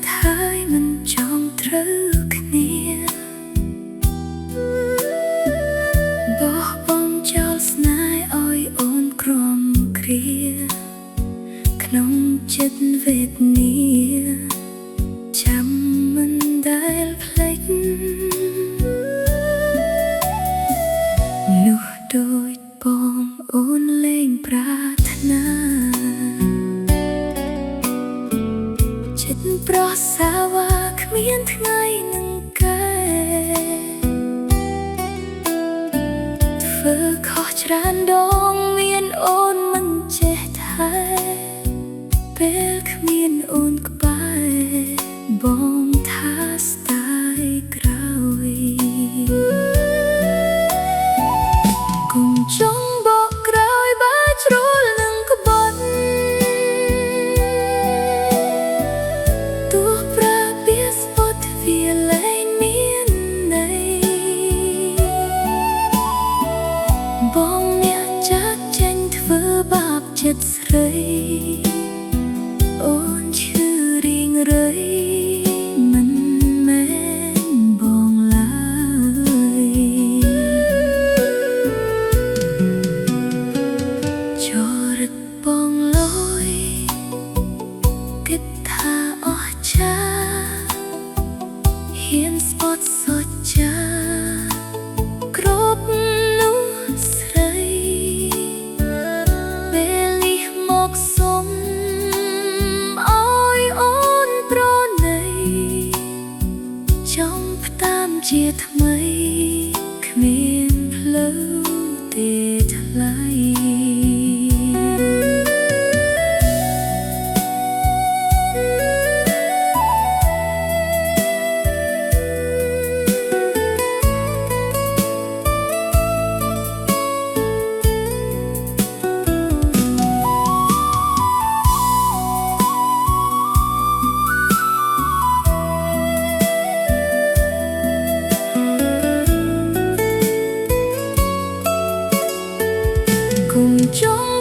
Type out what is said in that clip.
តហើយមិនចង់ត្រូវគ្នាបោះបង់ចោលស្នេហ៍ឲ្យអូនក្រំគ្រាក្នុងចិត្តវេទនាចាំមិនដែលភ្លេចនោះដូចបងអូនលែងប្រាថ្នាចិត្តប្រសាវ៉ាគ្មានថ្ងៃនឹងកែធ្វើខុសច្រើនដងមានអូនមិនចេះថែពេលគ្មានអូនក្បែរបងថាស្ដាយក្រោយកុំចង់បកក្រោយបើជ្រុលនឹងក្បត់ទោះប្រើពាក្យស្បត់វាលែងមានន័យបងអ្នកចាក់ចេញធ្វើបាបចិត្តស្រីអូនឈឺរៀងរៃមិនមែនបងឡើយចរិតបងលយគិតថាអស់ចាហ៊ានស្បត់សុចចាគ្រប់នោះស្រីពេលនេះមកសុំឲ្យអូនប្រណីចង់ផ្តាមជាថ្មីគ្មានផ្លូវទេថ្លៃកុំចង់